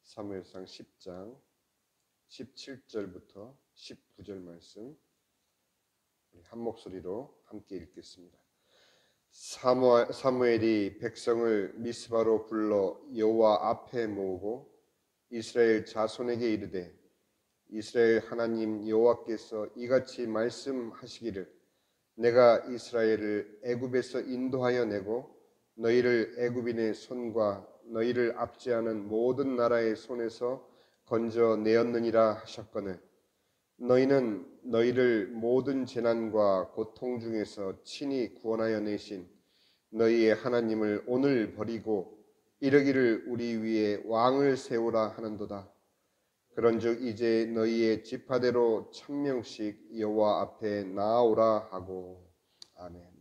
사무엘상 10장 17절부터 19절 말씀 한 목소리로 함께 읽겠습니다. 사무엘이 백성을 미스바로 불러 여호와 앞에 모으고 이스라엘 자손에게 이르되 이스라엘 하나님 여호와께서 이같이 말씀하시기를 내가 이스라엘을 애굽에서 인도하여 내고 너희를 애굽인의 손과 너희를 압제하는 모든 나라의 손에서 건져내었느니라 하셨거늘 너희는 너희를 모든 재난과 고통 중에서 친히 구원하여 내신 너희의 하나님을 오늘 버리고 이르기를 우리 위에 왕을 세우라 하는도다. 그런즉 이제 너희의 지파대로 1000명씩 여호와 앞에 나아오라 하고. 아멘.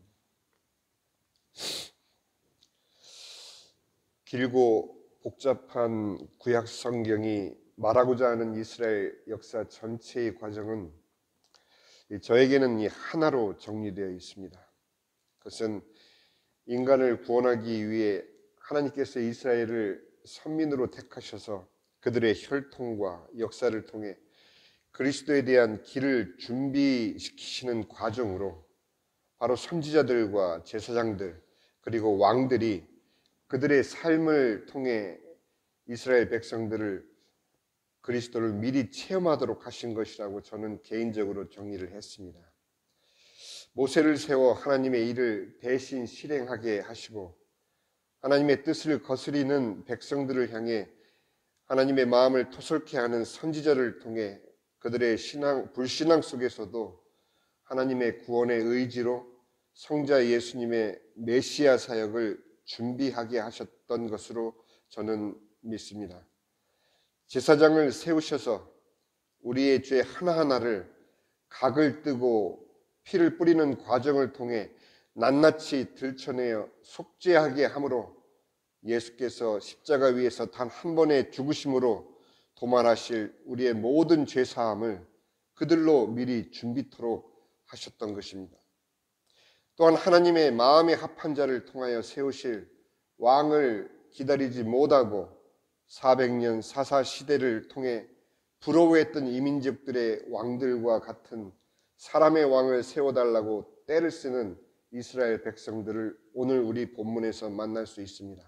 길고 복잡한 구약 성경이 말하고자 하는 이스라엘 역사 전체의 과정은 저에게는 이 하나로 정리되어 있습니다. 그것은 인간을 구원하기 위해 하나님께서 이스라엘을 선민으로 택하셔서 그들의 혈통과 역사를 통해 그리스도에 대한 길을 준비시키시는 과정으로 바로 선지자들과 제사장들 그리고 왕들이 그들의 삶을 통해 이스라엘 백성들을 그리스도를 미리 체험하도록 하신 것이라고 저는 개인적으로 정리를 했습니다. 모세를 세워 하나님의 일을 대신 실행하게 하시고 하나님의 뜻을 거스리는 백성들을 향해 하나님의 마음을 토설케 하는 선지자를 통해 그들의 불신앙 속에서도 하나님의 구원의 의지로 성자 예수님의 메시아 사역을 준비하게 하셨던 것으로 저는 믿습니다. 제사장을 세우셔서 우리의 죄 하나하나를 각을 뜨고 피를 뿌리는 과정을 통해 낱낱이 들춰내어 속죄하게 함으로 예수께서 십자가 위에서 단 한 번의 죽으심으로 도말하실 우리의 모든 죄사함을 그들로 미리 준비토록 하셨던 것입니다. 또한 하나님의 마음에 합한 자를 통하여 세우실 왕을 기다리지 못하고 400년 사사 시대를 통해 부러워했던 이민족들의 왕들과 같은 사람의 왕을 세워달라고 떼를 쓰는 이스라엘 백성들을 오늘 우리 본문에서 만날 수 있습니다.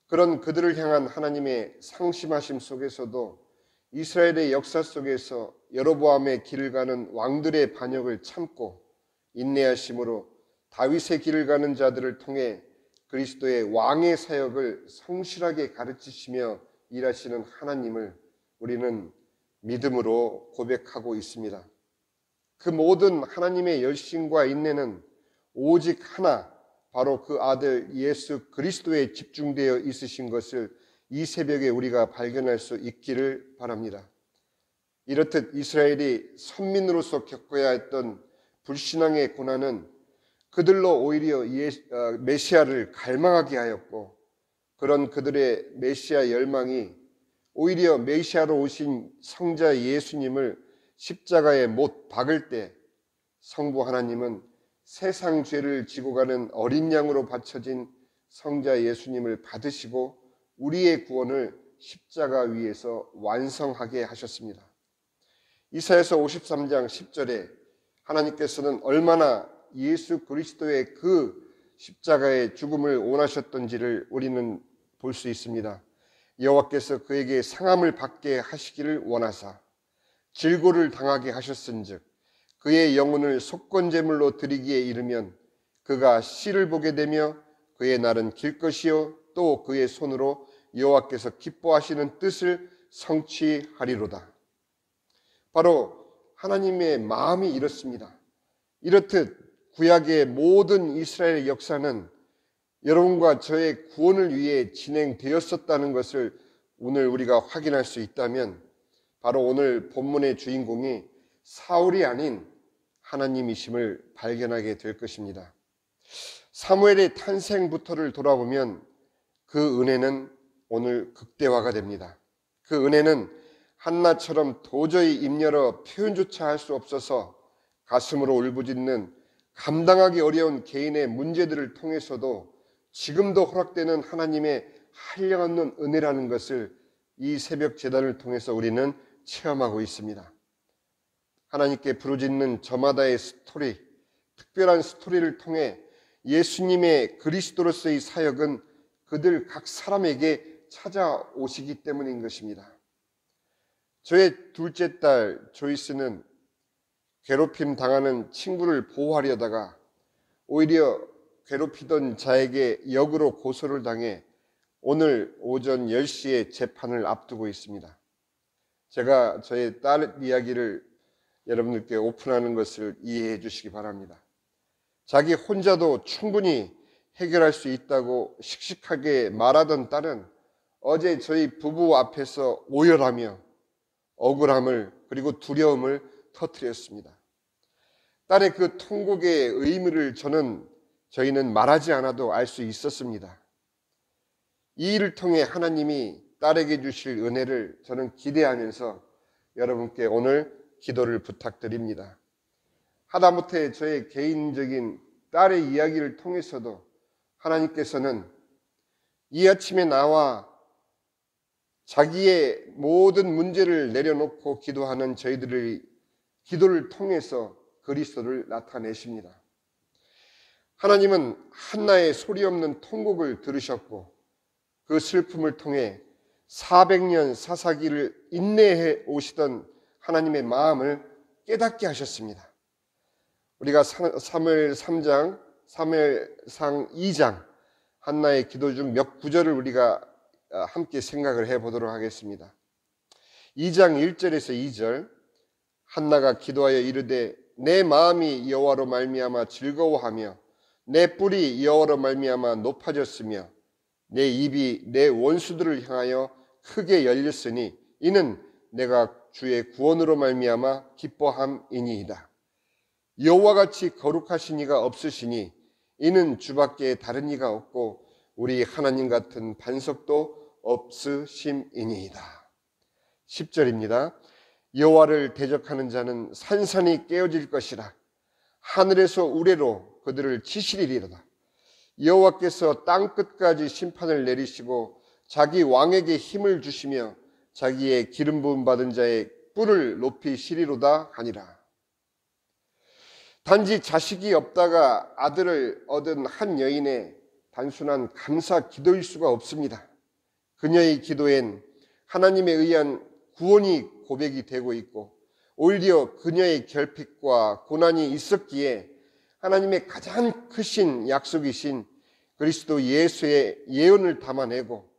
그런 그들을 향한 하나님의 상심하심 속에서도 이스라엘의 역사 속에서 여로보암의 길을 가는 왕들의 반역을 참고 인내하심으로 다윗의 길을 가는 자들을 통해 그리스도의 왕의 사역을 성실하게 가르치시며 일하시는 하나님을 우리는 믿음으로 고백하고 있습니다. 그 모든 하나님의 열심과 인내는 오직 하나, 바로 그 아들 예수 그리스도에 집중되어 있으신 것을 이 새벽에 우리가 발견할 수 있기를 바랍니다. 이렇듯 이스라엘이 선민으로서 겪어야 했던 불신앙의 고난은 그들로 오히려 메시아를 갈망하게 하였고 그런 그들의 메시아 열망이 오히려 메시아로 오신 성자 예수님을 십자가에 못 박을 때 성부 하나님은 세상 죄를 지고 가는 어린 양으로 바쳐진 성자 예수님을 받으시고 우리의 구원을 십자가 위에서 완성하게 하셨습니다. 이사야서 53장 10절에 하나님께서는 얼마나 예수 그리스도의 그 십자가의 죽음을 원하셨던지를 우리는 볼 수 있습니다. 여호와께서 그에게 상함을 받게 하시기를 원하사 질고를 당하게 하셨은즉 그의 영혼을 속건제물로 드리기에 이르면 그가 씨를 보게 되며 그의 날은 길 것이요 또 그의 손으로 여호와께서 기뻐하시는 뜻을 성취하리로다. 바로 하나님의 마음이 이렇습니다. 이렇듯 구약의 모든 이스라엘 역사는 여러분과 저의 구원을 위해 진행되었었다는 것을 오늘 우리가 확인할 수 있다면 바로 오늘 본문의 주인공이 사울이 아닌 하나님이심을 발견하게 될 것입니다. 사무엘의 탄생부터를 돌아보면 그 은혜는 오늘 극대화가 됩니다. 그 은혜는 한나처럼 도저히 입 열어 표현조차 할 수 없어서 가슴으로 울부짖는 감당하기 어려운 개인의 문제들을 통해서도 지금도 허락되는 하나님의 한량없는 은혜라는 것을 이 새벽 제단을 통해서 우리는 체험하고 있습니다. 하나님께 부르짖는 저마다의 스토리, 특별한 스토리를 통해 예수님의 그리스도로서의 사역은 그들 각 사람에게 찾아오시기 때문인 것입니다. 저의 둘째 딸 조이스는 괴롭힘 당하는 친구를 보호하려다가 오히려 괴롭히던 자에게 역으로 고소를 당해 오늘 오전 10시에 재판을 앞두고 있습니다. 제가 저의 딸 이야기를 여러분들께 오픈하는 것을 이해해 주시기 바랍니다. 자기 혼자도 충분히 해결할 수 있다고 씩씩하게 말하던 딸은 어제 저희 부부 앞에서 오열하며 억울함을 그리고 두려움을 터뜨렸습니다. 딸의 그 통곡의 의미를 저희는 말하지 않아도 알 수 있었습니다. 이 일을 통해 하나님이 딸에게 주실 은혜를 저는 기대하면서 여러분께 오늘 기도를 부탁드립니다. 하다못해 저의 개인적인 딸의 이야기를 통해서도 하나님께서는 이 아침에 나와 자기의 모든 문제를 내려놓고 기도하는 저희들의 기도를 통해서 그리스도를 나타내십니다. 하나님은 한나의 소리 없는 통곡을 들으셨고 그 슬픔을 통해 400년 사사기를 인내해 오시던 하나님의 마음을 깨닫게 하셨습니다. 우리가 사무엘 3장, 사무엘상 2장 한나의 기도 중 몇 구절을 우리가 함께 생각을 해보도록 하겠습니다. 2장 1절에서 2절 한나가 기도하여 이르되 내 마음이 여호와로 말미암아 즐거워하며 내 뿔이 여호와로 말미암아 높아졌으며 내 입이 내 원수들을 향하여 크게 열렸으니 이는 내가 주의 구원으로 말미암아 기뻐함이니이다. 여호와같이 거룩하신 이가 없으시니 이는 주밖에 다른 이가 없고 우리 하나님 같은 반석도 없으심이니이다. 10절입니다. 여호와를 대적하는 자는 산산이 깨어질 것이라. 하늘에서 우레로 그들을 치시리리로다. 여호와께서 땅 끝까지 심판을 내리시고 자기 왕에게 힘을 주시며 자기의 기름 부음 받은 자의 뿔을 높이시리로다 하니라. 단지 자식이 없다가 아들을 얻은 한 여인의 단순한 감사 기도일 수가 없습니다. 그녀의 기도엔 하나님에 의한 구원이 고백이 되고 있고 오히려 그녀의 결핍과 고난이 있었기에 하나님의 가장 크신 약속이신 그리스도 예수의 예언을 담아내고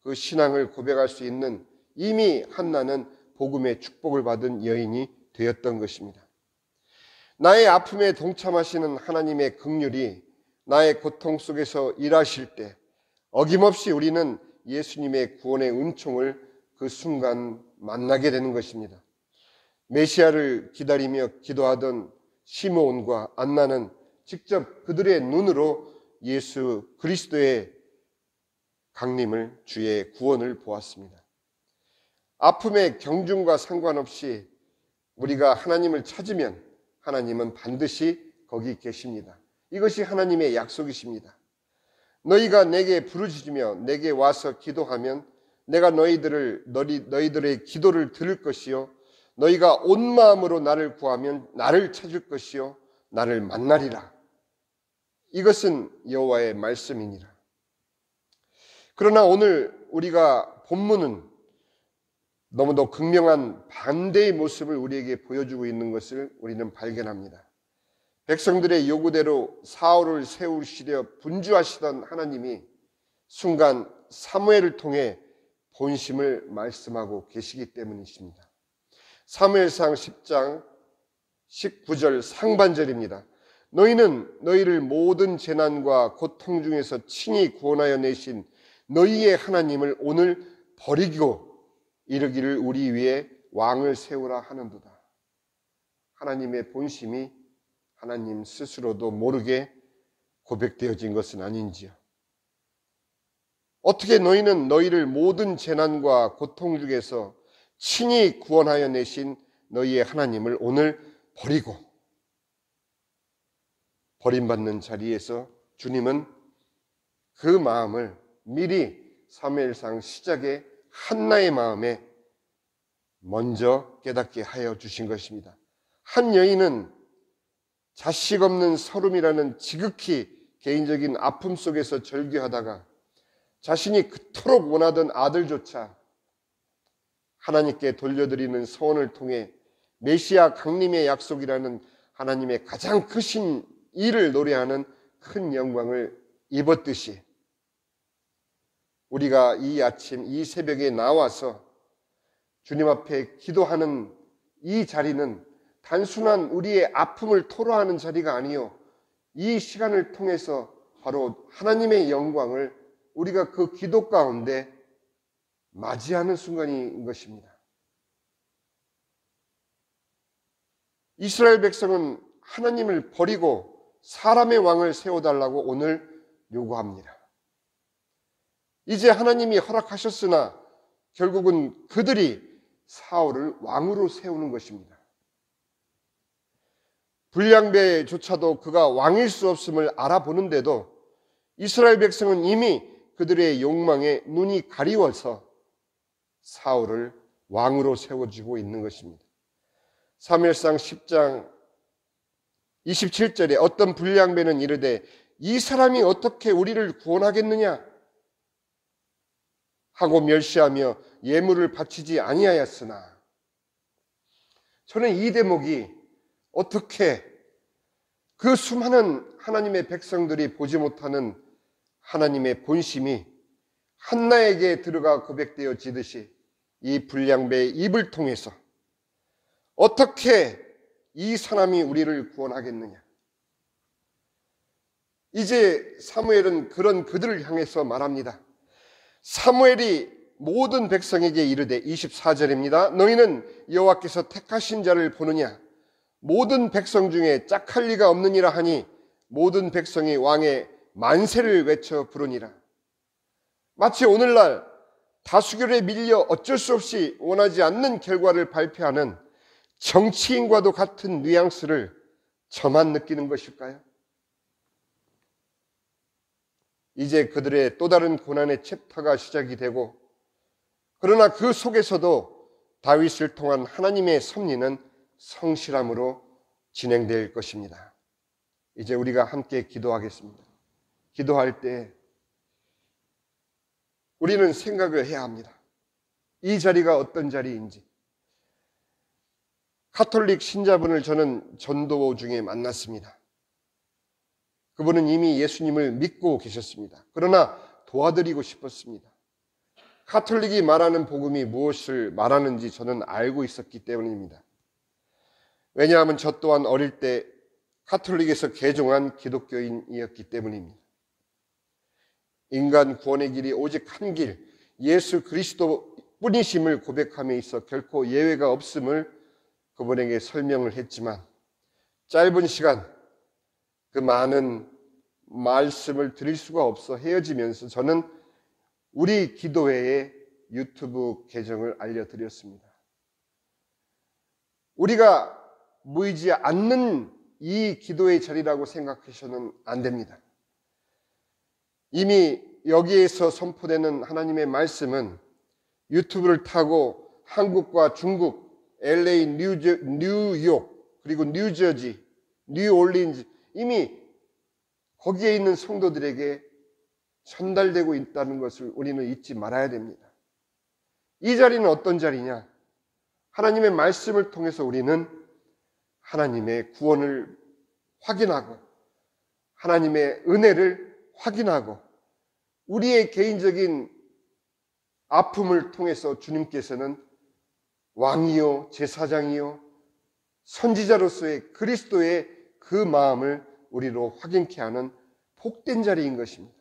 그 신앙을 고백할 수 있는 이미 한나는 복음의 축복을 받은 여인이 되었던 것입니다. 나의 아픔에 동참하시는 하나님의 긍휼이 나의 고통 속에서 일하실 때 어김없이 우리는 예수님의 구원의 은총을 그 순간 만나게 되는 것입니다. 메시아를 기다리며 기도하던 시므온과 안나는 직접 그들의 눈으로 예수 그리스도의 강림을 주의 구원을 보았습니다. 아픔의 경중과 상관없이 우리가 하나님을 찾으면 하나님은 반드시 거기 계십니다. 이것이 하나님의 약속이십니다. 너희가 내게 부르짖으며 내게 와서 기도하면 내가 너희들의 기도를 들을 것이요 너희가 온 마음으로 나를 구하면 나를 찾을 것이요 나를 만나리라. 이것은 여호와의 말씀이니라. 그러나 오늘 우리가 본문은 너무도 극명한 반대의 모습을 우리에게 보여주고 있는 것을 우리는 발견합니다. 백성들의 요구대로 사울을 세우시려 분주하시던 하나님이 순간 사무엘을 통해 본심을 말씀하고 계시기 때문이십니다. 사무엘상 10장 19절 상반절입니다. 너희는 너희를 모든 재난과 고통 중에서 친히 구원하여 내신 너희의 하나님을 오늘 버리고 이르기를 우리 위에 왕을 세우라 하는도다. 하나님의 본심이 하나님 스스로도 모르게 고백되어진 것은 아닌지요. 어떻게 너희는 너희를 모든 재난과 고통 중에서 친히 구원하여 내신 너희의 하나님을 오늘 버리고 버림받는 자리에서 주님은 그 마음을 미리 사무엘상 시작에 한나의 마음에 먼저 깨닫게 하여 주신 것입니다. 한 여인은 자식 없는 서름이라는 지극히 개인적인 아픔 속에서 절규하다가 자신이 그토록 원하던 아들조차 하나님께 돌려드리는 소원을 통해 메시아 강림의 약속이라는 하나님의 가장 크신 일을 노래하는 큰 영광을 입었듯이 우리가 이 아침 이 새벽에 나와서 주님 앞에 기도하는 이 자리는 단순한 우리의 아픔을 토로하는 자리가 아니요, 이 시간을 통해서 바로 하나님의 영광을 우리가 그 기도 가운데 맞이하는 순간인 것입니다. 이스라엘 백성은 하나님을 버리고 사람의 왕을 세워달라고 오늘 요구합니다. 이제 하나님이 허락하셨으나 결국은 그들이 사울을 왕으로 세우는 것입니다. 불량배조차도 그가 왕일 수 없음을 알아보는데도 이스라엘 백성은 이미 그들의 욕망에 눈이 가리워서 사울을 왕으로 세워주고 있는 것입니다. 사무엘상 10장 27절에 어떤 불량배는 이르되 이 사람이 어떻게 우리를 구원하겠느냐 하고 멸시하며 예물을 바치지 아니하였으나, 저는 이 대목이 어떻게 그 수많은 하나님의 백성들이 보지 못하는 하나님의 본심이 한나에게 들어가 고백되어지듯이 이 불량배의 입을 통해서 어떻게 이 사람이 우리를 구원하겠느냐. 이제 사무엘은 그런 그들을 향해서 말합니다. 사무엘이 모든 백성에게 이르되 24절입니다. 너희는 여호와께서 택하신 자를 보느냐. 모든 백성 중에 짝할 리가 없느니라 하니 모든 백성이 왕의 만세를 외쳐 부르니라. 마치 오늘날 다수결에 밀려 어쩔 수 없이 원하지 않는 결과를 발표하는 정치인과도 같은 뉘앙스를 저만 느끼는 것일까요? 이제 그들의 또 다른 고난의 챕터가 시작이 되고, 그러나 그 속에서도 다윗을 통한 하나님의 섭리는 성실함으로 진행될 것입니다. 이제 우리가 함께 기도하겠습니다. 기도할 때 우리는 생각을 해야 합니다. 이 자리가 어떤 자리인지. 가톨릭 신자분을 저는 전도 중에 만났습니다. 그분은 이미 예수님을 믿고 계셨습니다. 그러나 도와드리고 싶었습니다. 가톨릭이 말하는 복음이 무엇을 말하는지 저는 알고 있었기 때문입니다. 왜냐하면 저 또한 어릴 때 가톨릭에서 개종한 기독교인이었기 때문입니다. 인간 구원의 길이 오직 한 길, 예수 그리스도 뿐이심을 고백함에 있어 결코 예외가 없음을 그분에게 설명을 했지만, 짧은 시간 그 많은 말씀을 드릴 수가 없어 헤어지면서 저는 우리 기도회의 유튜브 계정을 알려드렸습니다. 우리가 모이지 않는 이 기도의 자리라고 생각하셔서는 안 됩니다. 이미 여기에서 선포되는 하나님의 말씀은 유튜브를 타고 한국과 중국, LA, 뉴욕, 그리고 뉴저지, 뉴올린즈, 이미 거기에 있는 성도들에게 전달되고 있다는 것을 우리는 잊지 말아야 됩니다. 이 자리는 어떤 자리냐? 하나님의 말씀을 통해서 우리는 하나님의 구원을 확인하고 하나님의 은혜를 확인하고 우리의 개인적인 아픔을 통해서 주님께서는 왕이요 제사장이요 선지자로서의 그리스도의 그 마음을 우리로 확인케 하는 복된 자리인 것입니다.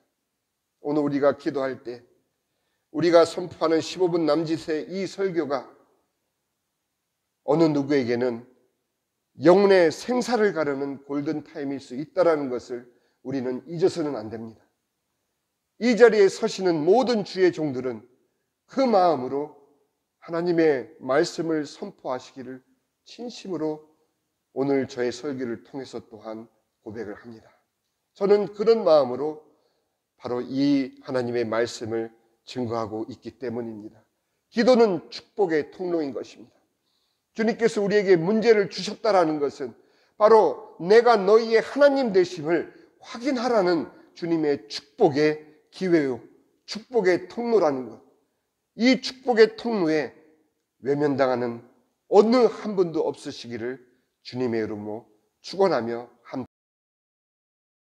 오늘 우리가 기도할 때 우리가 선포하는 15분 남짓의 이 설교가 어느 누구에게는 영혼의 생사를 가르는 골든타임일 수 있다는 것을 우리는 잊어서는 안 됩니다. 이 자리에 서시는 모든 주의 종들은 그 마음으로 하나님의 말씀을 선포하시기를 진심으로 오늘 저의 설교를 통해서 또한 고백을 합니다. 저는 그런 마음으로 바로 이 하나님의 말씀을 증거하고 있기 때문입니다. 기도는 축복의 통로인 것입니다. 주님께서 우리에게 문제를 주셨다라는 것은 바로 내가 너희의 하나님 되심을 확인하라는 주님의 축복의 기회요, 축복의 통로라는 것. 이 축복의 통로에 외면당하는 어느 한 분도 없으시기를 주님의 이름으로 축원하며